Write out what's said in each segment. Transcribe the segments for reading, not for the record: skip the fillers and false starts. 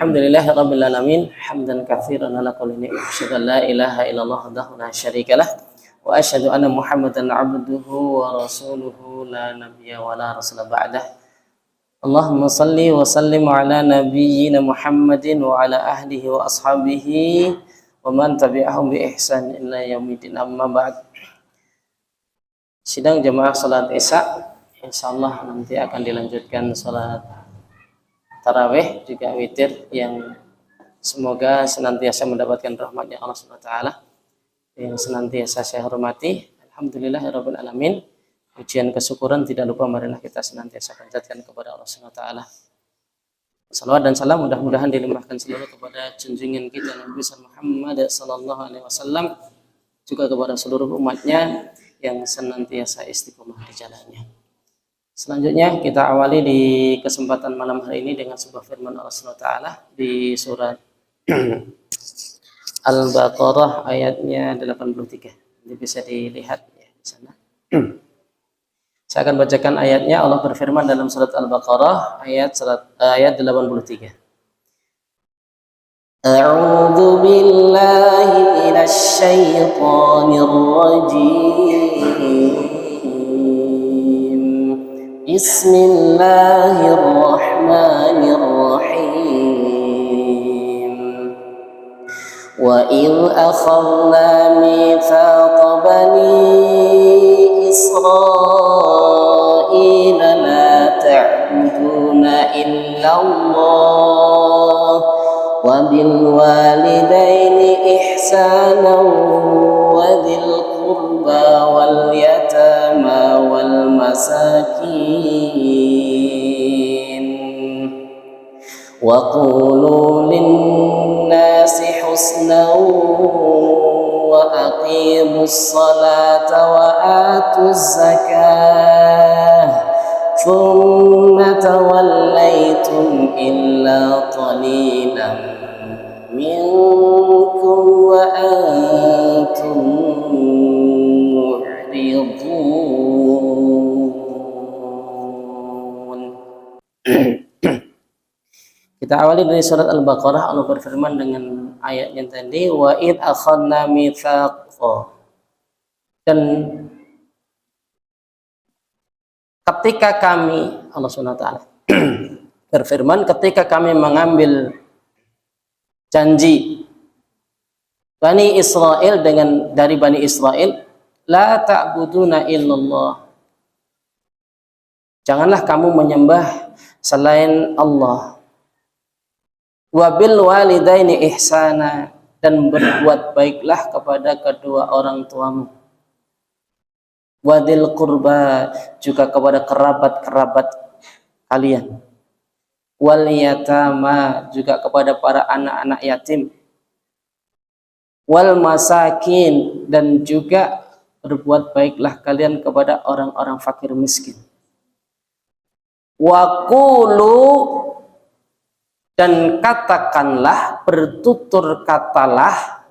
Alhamdulillahirabbil alamin hamdan katsiran ala kulli ni'mah asyhadu an la ilaha illallah wahdahu la syarikalah wa asyhadu anna Muhammadan 'abduhu wa rasuluhu la nabiyya wa la rasula ba'dah. Allahumma salli wa sallim ala nabiyyina Muhammadin wa ala ahlihi wa ashabihi wa man tabi'ahum bi ihsan ila yaumiddin, amma ba'd. Sidang jamaah salat Isya insyaallah nanti akan dilanjutkan salat tarawih juga witir yang semoga senantiasa mendapatkan rahmatnya Allah Subhanahu wa taala yang senantiasa saya hormati. Alhamdulillahirabbil alamin. Pujian kesyukuran tidak lupa marilah kita senantiasa panjatkan kepada Allah Subhanahu wa taala. Salawat dan salam mudah-mudahan dilimpahkan seluruh kepada junjungan kita Nabi Muhammad sallallahu alaihi wasallam, juga kepada seluruh umatnya yang senantiasa istiqomah di jalannya. Selanjutnya kita awali di kesempatan malam hari ini dengan sebuah firman Allah Subhanahu wa taala di surat Al-Baqarah ayatnya 83. Ini bisa dilihat ya di sana. Saya akan bacakan ayatnya. Allah berfirman dalam surat Al-Baqarah ayat 83. A'udzu billahi minasy syaithanir rajim. Bismillahirrahmanirrahim. Wa idh akhadna mitsaqa bani Israil la ta'buduna illallah wa bil walidaini ihsanan wa dhil qurba wal yatama wal masakin wa qulu lin-nasi husnan wa aqimus salata wa atuz zakah thumma tawallaytum illa qalilan minkum wa antum mu'ridun. Kita awali dari surat Al-Baqarah. Allah berfirman dengan ayatnya tadi, wa id akhadna mitsaqa, dan ketika kami, Allah Subhanahu wa taala berfirman, ketika kami mengambil janji Bani Israel dari Bani Israel, la ta'buduna illallah, janganlah kamu menyembah selain Allah, wa bil walidaini ihsana, dan berbuat baiklah kepada kedua orang tuamu, wa dzil qurba, juga kepada kerabat-kerabat kalian, wal yatama, juga kepada para anak-anak yatim, wal masakin, dan juga berbuat baiklah kalian kepada orang-orang fakir miskin. Wa qulu, dan katakanlah, bertutur katalah,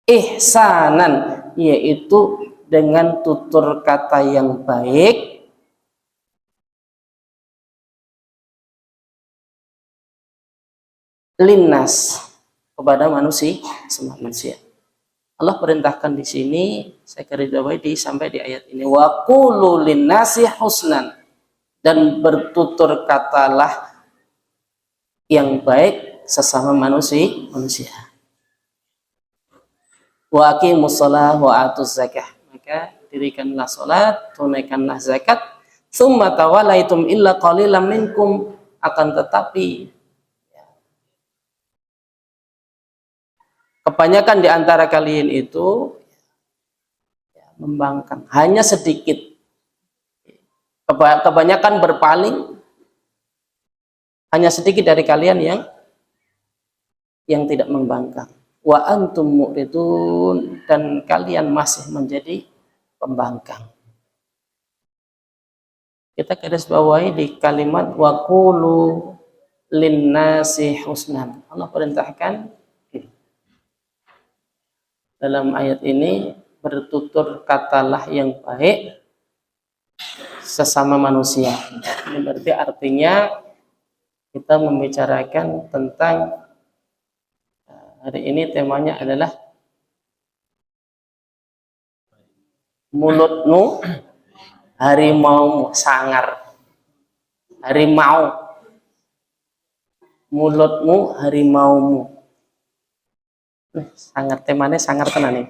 ihsanan, yaitu dengan tutur kata yang baik, linnas, kepada manusia, semua manusia. Allah perintahkan di sini, saya garisbawahi sampai di ayat ini, wa qulu linnasi husnan, dan bertutur katalah yang baik sesama manusia. Wa aqimus shalah wa atuz zakah, maka dirikanlah salat, tunaikanlah zakat, tsumma tawallaitum illa qalilan minkum, akan tetapi kebanyakan di antara kalian itu membangkang, hanya sedikit. Kebanyakan berpaling, hanya sedikit dari kalian yang tidak membangkang. Wa antum mu'ridun, dan kalian masih menjadi pembangkang. Kita garis bawahi di kalimat wa qulu linnasi husnan. Allah perintahkan dalam ayat ini, bertutur katalah yang baik sesama manusia. Ini berarti artinya kita membicarakan tentang hari ini temanya adalah mulutmu harimau sangar. Harimau, mulutmu harimaumu. Sangar, temanya sangar tenan nih.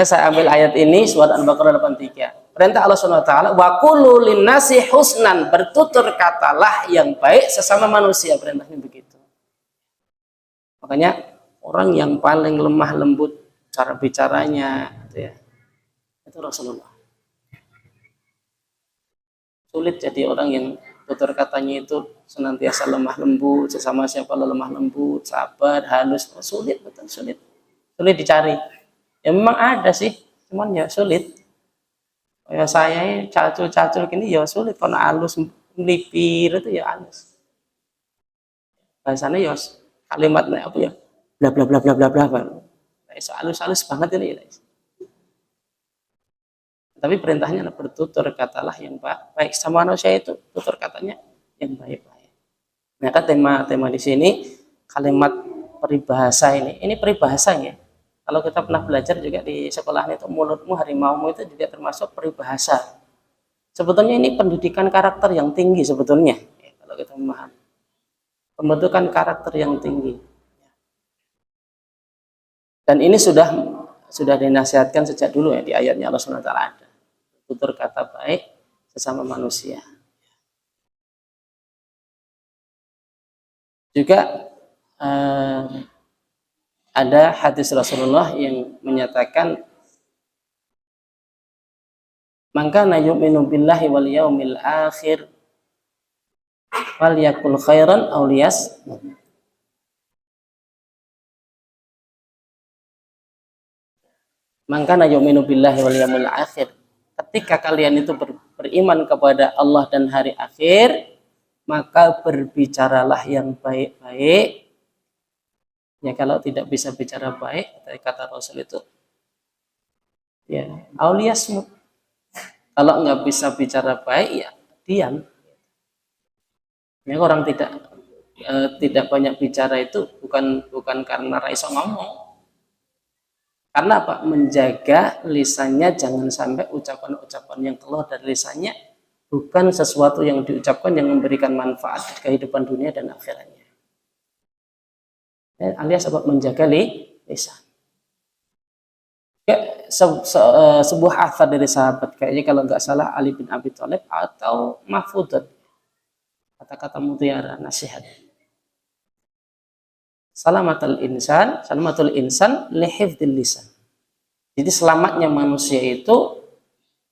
Saya ambil ayat ini surat Al-Baqarah 83. Perintah Allah Subhanahu wa taala, wa qulu linnasi husnan, bertutur katalah yang baik sesama manusia, perintahnya begitu. Makanya orang yang paling lemah lembut cara bicaranya gitu ya. Itu Rasulullah. Sulit jadi orang yang tutur katanya itu senantiasa lemah lembut, sesama siapa lemah lembut, sabar, halus. Sulit, betul sulit. Sulit dicari. Ya memang ada sih, cuman ya sulit. Ya saya cacul-cacul gini ya sulit, karena halus melipir itu ya halus. Bahasanya ya kalimatnya apa ya? Bla bla bla bla bla bla. Halus-halus banget ini ya. Tapi perintahnya adalah bertutur katalah yang baik. Sama manusia itu tutur katanya yang baik-baik. Nah, kan tema di sini kalimat peribahasa ini peribahasa ya. Kalau kita pernah belajar juga di sekolah itu, mulutmu harimaumu itu juga termasuk peribahasa. Sebetulnya ini pendidikan karakter yang tinggi sebetulnya. Ya, kalau kita memahami pembentukan karakter yang tinggi. Dan ini sudah dinasihatkan sejak dulu ya, di ayatnya Allah SWT ada. Tutur kata baik sesama manusia. Juga ada hadis Rasulullah yang menyatakan man kana yu'minu billahi wal yaumil akhir falyakul khairan aw liyasmut. Man kana yu'minu billahi wal yaumil akhir, ketika kalian itu beriman kepada Allah dan hari akhir, maka berbicaralah yang baik-baik. Ya, kalau tidak bisa bicara baik, kata Rasul itu, ya, auliyasmut. Kalau nggak bisa bicara baik, ya diam. Ya, orang tidak banyak bicara itu bukan karena raiso ngomong. Karena apa? Menjaga lisannya jangan sampai ucapan-ucapan yang keluar dari lisannya bukan sesuatu yang diucapkan yang memberikan manfaat di kehidupan dunia dan akhiratnya. Alias sebab menjaga lisan. Sebuah athar dari sahabat, kayaknya kalau nggak salah Ali bin Abi Thalib atau Mahfudat, kata-kata mutiara nasihat. Salamatul insan lihifdzil lisan. Jadi selamatnya manusia itu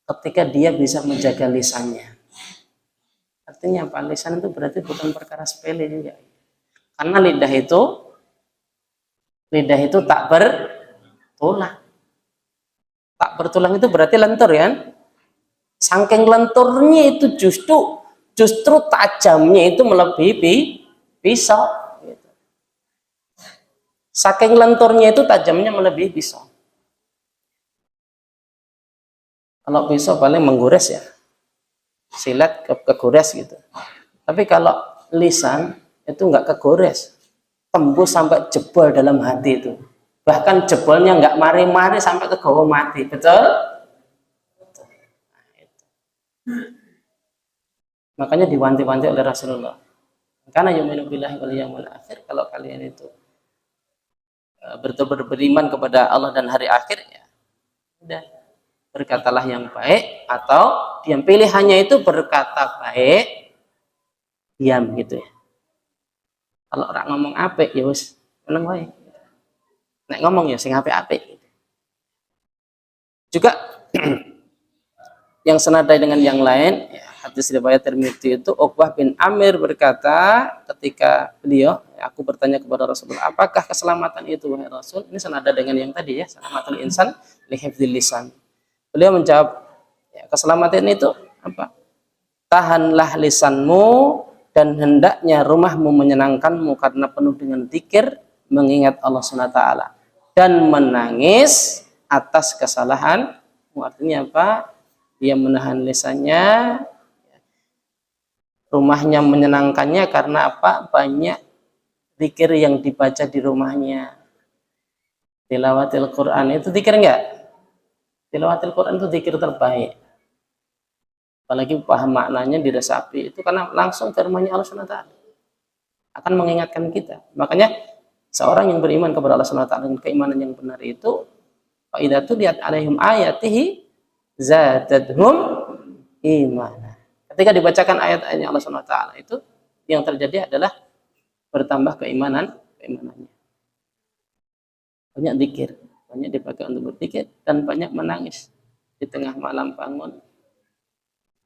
ketika dia bisa menjaga lisannya. Artinya apa? Lisan itu berarti bukan perkara sepele juga. Karena lidah itu tak bertulang. Tak bertulang itu berarti lentur ya. Saking lenturnya itu justru tajamnya itu melebihi pisau. Gitu. Saking lenturnya itu tajamnya melebihi pisau. Kalau pisau paling menggores ya, silet kegores gitu. Tapi kalau lisan itu nggak kegores, tembus sampai jebol dalam hati itu. Bahkan jebolnya nggak mari-mari sampai ke gawa mati, betul? Makanya diwanti-wanti oleh Rasulullah. Karena yu'minu billahi wal yaumil akhir, kalau kalian itu beriman kepada Allah dan hari akhir, ya udah, berkatalah yang baik atau diam. Pilihannya itu berkata baik, diam gitu ya. Kalau orang ngomong apik ya wis meneng wae. Nek ngomong ya sing apik-apik. Juga yang senada dengan yang lain, ya, hadis riwayat Tirmidzi itu Uqbah bin Amir berkata ketika beliau, aku bertanya kepada Rasulullah, apakah keselamatan itu wahai Rasul? Ini senada dengan yang tadi ya, salamatul insan li hifdzil lisan. Beliau menjawab, ya, keselamatan itu apa? Tahanlah lisanmu dan hendaknya rumahmu menyenangkanmu karena penuh dengan zikir, mengingat Allah SWT, dan menangis atas kesalahanmu. Artinya apa? Dia menahan lisannya, rumahnya menyenangkannya karena apa? Banyak zikir yang dibaca di rumahnya. Tilawatil Quran itu zikir enggak? Tilawatil Quran itu zikir terbaik. Apalagi paham maknanya, diresapi, itu karena langsung ke rumahnya Allah SWT. Akan mengingatkan kita. Makanya seorang yang beriman kepada Allah SWT dan keimanan yang benar itu, fa idza tuliyat alaihim ayatihi zadadhum imana. Ketika dibacakan ayat-ayatnya Allah SWT itu, yang terjadi adalah bertambah keimanannya. Banyak zikir, banyak dipakai untuk berzikir, dan banyak menangis di tengah malam bangun,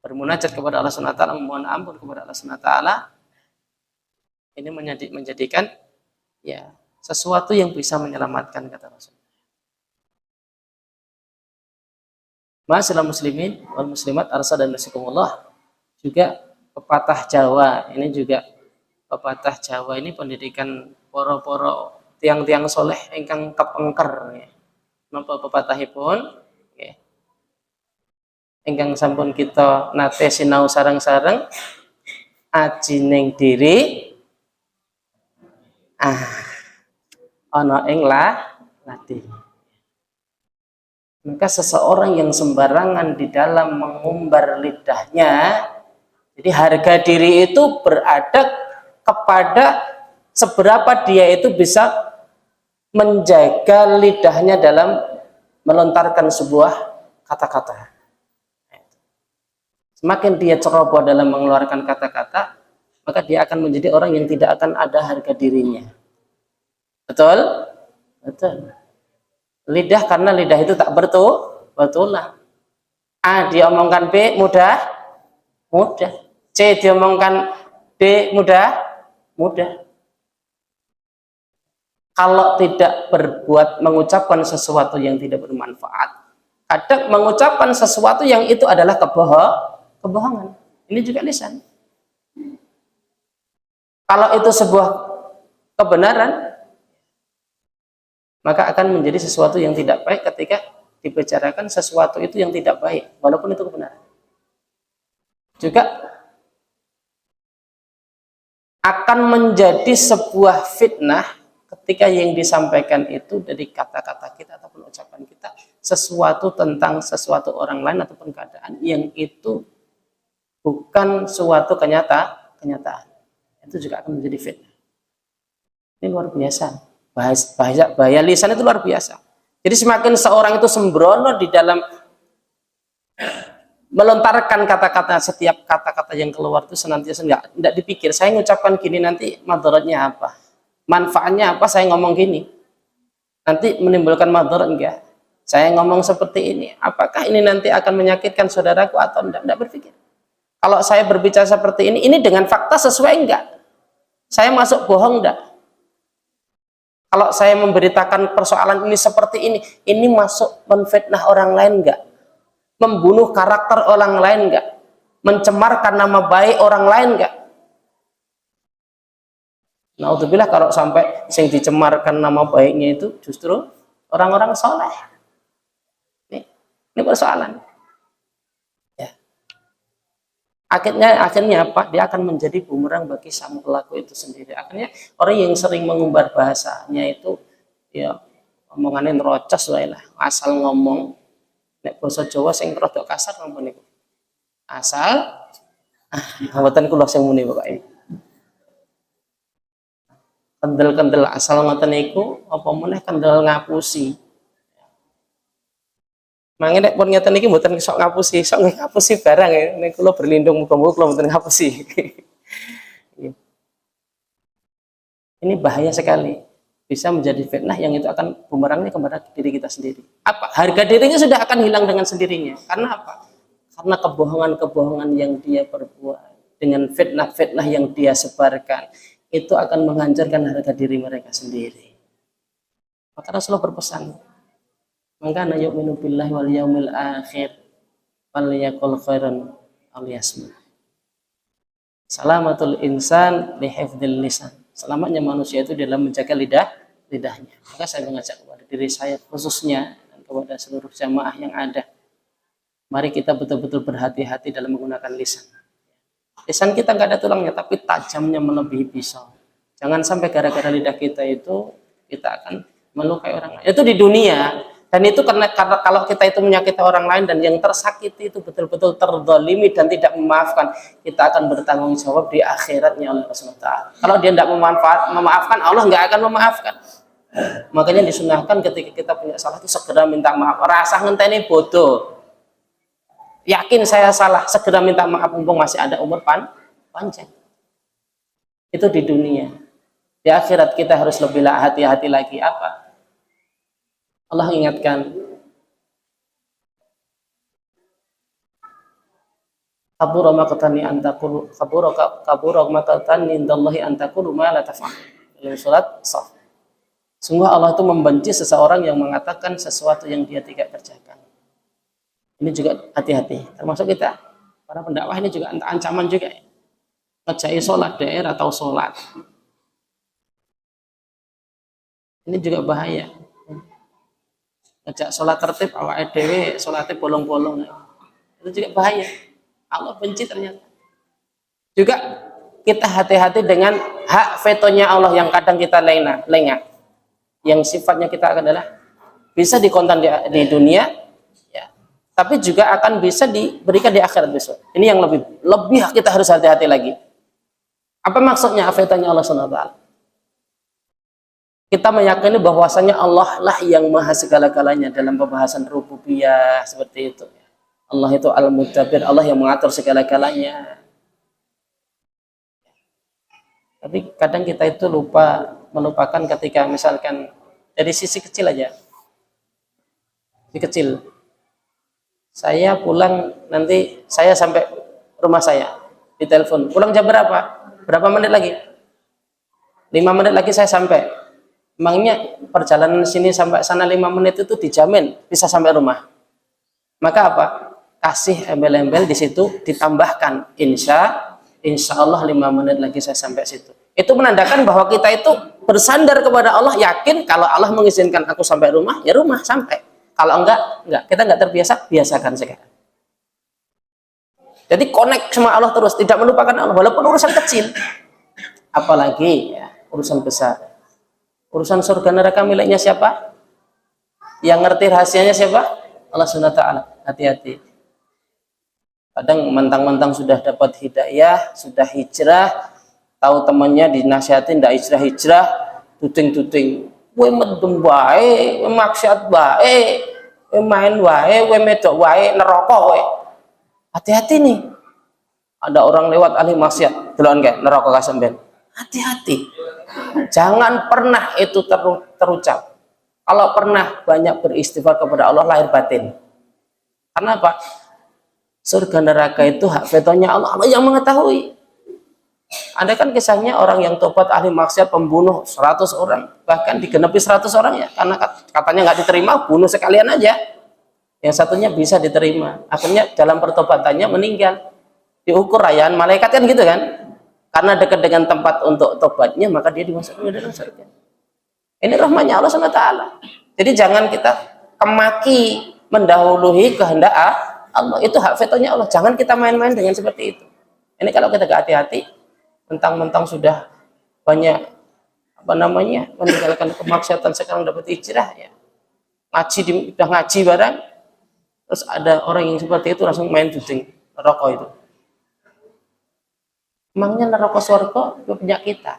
bermunajat kepada Allah SWT, memohon ampun kepada Allah SWT. Ini menjadikan ya sesuatu yang bisa menyelamatkan, kata Rasul. Ma'asyiral muslimin wal muslimat arsadan nasikumullah. Juga pepatah Jawa, ini juga pepatah Jawa ini pendidikan poro-poro tiang-tiang soleh ingkang kepengker. Napa pepatahipun? Ingkang sampun kita nate sinau sareng-sareng, aji ning diri ana ing lati. Maka seseorang yang sembarangan di dalam mengumbar lidahnya, jadi harga diri itu berada kepada seberapa dia itu bisa menjaga lidahnya dalam melontarkan sebuah kata-kata. Semakin dia ceroboh dalam mengeluarkan kata-kata, maka dia akan menjadi orang yang tidak akan ada harga dirinya. Betul? Betul. Lidah, karena lidah itu tak betulan. A diomongkan B mudah. C diomongkan D mudah. Kalau tidak berbuat, mengucapkan sesuatu yang tidak bermanfaat, kadang mengucapkan sesuatu yang itu adalah kebohongan. Ini juga lisan. Kalau itu sebuah kebenaran, maka akan menjadi sesuatu yang tidak baik ketika dibicarakan sesuatu itu yang tidak baik, walaupun itu kebenaran. Juga akan menjadi sebuah fitnah ketika yang disampaikan itu dari kata-kata kita ataupun ucapan kita sesuatu tentang sesuatu orang lain ataupun keadaan yang itu bukan suatu kenyataan. Itu juga akan menjadi fitnah. Ini luar biasa. Bahaya lisan itu luar biasa. Jadi semakin seorang itu sembrono di dalam melontarkan kata-kata, setiap kata-kata yang keluar itu senantiasa enggak dipikir, saya mengucapkan gini nanti madaratnya apa, manfaatnya apa, saya ngomong gini nanti menimbulkan madarat enggak, saya ngomong seperti ini apakah ini nanti akan menyakitkan saudaraku atau enggak berpikir. Kalau saya berbicara seperti ini dengan fakta sesuai enggak, saya masuk bohong enggak. Kalau saya memberitakan persoalan ini seperti ini masuk menfitnah orang lain enggak? Membunuh karakter orang lain enggak? Mencemarkan nama baik orang lain enggak? Naudzubillah kalau sampai yang dicemarkan nama baiknya itu justru orang-orang soleh. Ini persoalan. Ya. Akhirnya apa? Dia akan menjadi bumerang bagi sang pelaku itu sendiri. Akhirnya orang yang sering mengumbar bahasanya itu ya omongannya nerocos wae lah, asal ngomong. Nek basa Jawa sing rada kasar napa niku? Asal mboten kula sing muni pokoke. Kendel-kendel asal ngoten niku apa meneh kendel ngapusi. Mangke nek pun ngeten iki mboten sok ngapusi barang ya. Nek kula berlindung muga-muga kula mboten ngapusi. Ini bahaya sekali. Bisa menjadi fitnah yang itu akan bumerangnya kepada diri kita sendiri. Apa? Harga dirinya sudah akan hilang dengan sendirinya. Karena apa? Karena kebohongan-kebohongan yang dia perbuat, dengan fitnah-fitnah yang dia sebarkan, itu akan menghancurkan harga diri mereka sendiri. Maka Rasulullah berpesan, maka na yu'minu billahi wal yaumil akhir falyaqul khairan aw liyasmut. Salamatul insan li hifdzil lisan. Selamatnya manusia itu dalam menjaga lidahnya. Maka saya mengajak kepada diri saya khususnya dan kepada seluruh jamaah yang ada, mari kita betul-betul berhati-hati dalam menggunakan lisan. Lisan kita nggak ada tulangnya, tapi tajamnya melebihi pisau. Jangan sampai gara-gara lidah kita itu kita akan melukai orang lain. Itu di dunia. Dan itu karena kalau kita itu menyakiti orang lain dan yang tersakiti itu betul-betul terdolimi dan tidak memaafkan, kita akan bertanggung jawab di akhiratnya oleh Rasulullah. Kalau dia tidak memaafkan, Allah nggak akan memaafkan. Makanya disunahkan ketika kita punya salah itu segera minta maaf. Rasa ngenteni bodoh. Yakin saya salah, segera minta maaf mumpung masih ada umur panjang. Itu di dunia. Di akhirat kita harus lebih hati-hati lagi. Apa? Allah ingatkan, kabura maqtan antakulu kabura maqtan indallahi antakulu ma la taf'al. Dalam surat Shaf. Sungguh Allah itu membenci seseorang yang mengatakan sesuatu yang dia tidak kerjakan. Ini juga hati-hati, termasuk kita para pendakwah ini juga ancaman juga. Ngejai sholat daerah atau sholat, ini juga bahaya. Ngejak sholat tertib awake dhewe sholatnya bolong-bolong, itu juga bahaya. Allah benci ternyata. Juga kita hati-hati dengan hak vetonya Allah yang kadang kita lengah, yang sifatnya kita adalah bisa dikontan di dunia, ya, tapi juga akan bisa diberikan di akhirat besok. Ini yang lebih kita harus hati-hati lagi. Apa maksudnya vetonya Allah SWT? Kita meyakini bahwasanya Allah lah yang maha segala-galanya dalam pembahasan rububiyah seperti itu. Allah itu al-mudabbir, Allah yang mengatur segala-galanya. Tapi kadang kita itu melupakan ketika misalkan dari sisi kecil aja. Sisi kecil. Saya pulang nanti saya sampai rumah saya ditelepon. Pulang jam berapa? Berapa menit lagi? 5 menit lagi saya sampai. Emangnya perjalanan sini sampai sana 5 menit itu dijamin bisa sampai rumah? Maka apa? Kasih embel-embel di situ ditambahkan insya Allah 5 menit lagi saya sampai situ. Itu menandakan bahwa kita itu bersandar kepada Allah, yakin kalau Allah mengizinkan aku sampai rumah, ya rumah sampai. Kalau enggak, kita enggak terbiasa, biasakan sekarang. Jadi connect sama Allah terus, tidak melupakan Allah walaupun urusan kecil. Apalagi ya, urusan besar. Urusan surga neraka miliknya siapa? Yang ngerti rahasianya siapa? Allah SWT. Hati-hati. Kadang mentang-mentang sudah dapat hidayah, sudah hijrah, tahu temannya dinasihatin ndak hijrah, tuting-tuting. We medem wae, we maksiat wae, we main wae, we medok wae, neraka wae. Hati-hati nih. Ada orang lewat ahli maksiat, delon kae neraka kasemben. Hati-hati. Jangan pernah itu terucap. Kalau pernah banyak beristighfar kepada Allah lahir batin. Karena apa? Surga neraka itu hak vetonya Allah, Allah yang mengetahui. Ada kan kisahnya orang yang tobat ahli maksiat pembunuh 100 orang, bahkan digenepi 100 orang ya, karena katanya nggak diterima, bunuh sekalian aja. Yang satunya bisa diterima. Akhirnya dalam pertobatannya meninggal. Diukur rayaan malaikat kan gitu kan? Karena dekat dengan tempat untuk tobatnya, maka dia dimasukkan ke dalam surga. Ini rahmatnya Allah SWT. Jadi jangan kita kemaki mendahului kehendak Allah. Itu hak vetonya Allah. Jangan kita main-main dengan seperti itu. Ini kalau kita gak hati-hati, mentang-mentang sudah banyak meninggalkan kemaksiatan, sekarang dapat hijrah ya. Udah ngaji barang, terus ada orang yang seperti itu langsung main juding rokok itu. Emangnya neraka surga itu punya kita?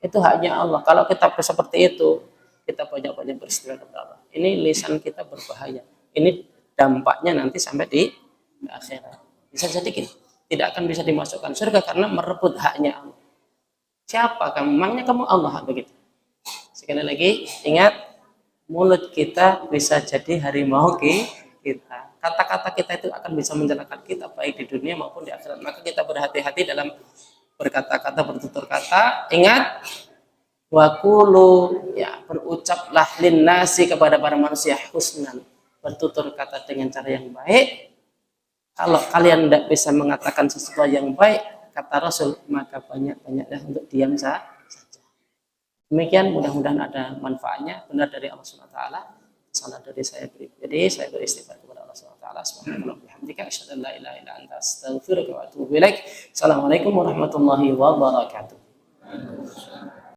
Itu haknya Allah. Kalau kita seperti itu, kita banyak-banyak beristighfar kepada Allah. Ini lisan kita berbahaya. Ini dampaknya nanti sampai di akhirat. Bisa jadi tidak akan bisa dimasukkan surga karena merebut haknya Allah. Siapa kamu? Emangnya kamu Allah begitu. Sekali lagi ingat, mulut kita bisa jadi harimau kita. Kata-kata kita itu akan bisa mencelakakan kita baik di dunia maupun di akhirat. Maka kita berhati-hati dalam berkata-kata, bertutur kata. Ingat, wakulu ya, berucaplah linnasi kepada para manusia husnan, bertutur kata dengan cara yang baik. Kalau kalian tidak bisa mengatakan sesuatu yang baik, kata Rasul, maka banyak-banyaklah untuk diam saja. Demikian, mudah-mudahan ada manfaatnya, benar dari Allah SWT. salah dari saya pribadi, saya beristighfar kepada Allah Subhanahu wa taala. Subhanallah bihamdika asyhadu an la ilaha illa anta astaghfiruka wa atubu ilaik. Assalamualaikum warahmatullahi wabarakatuh.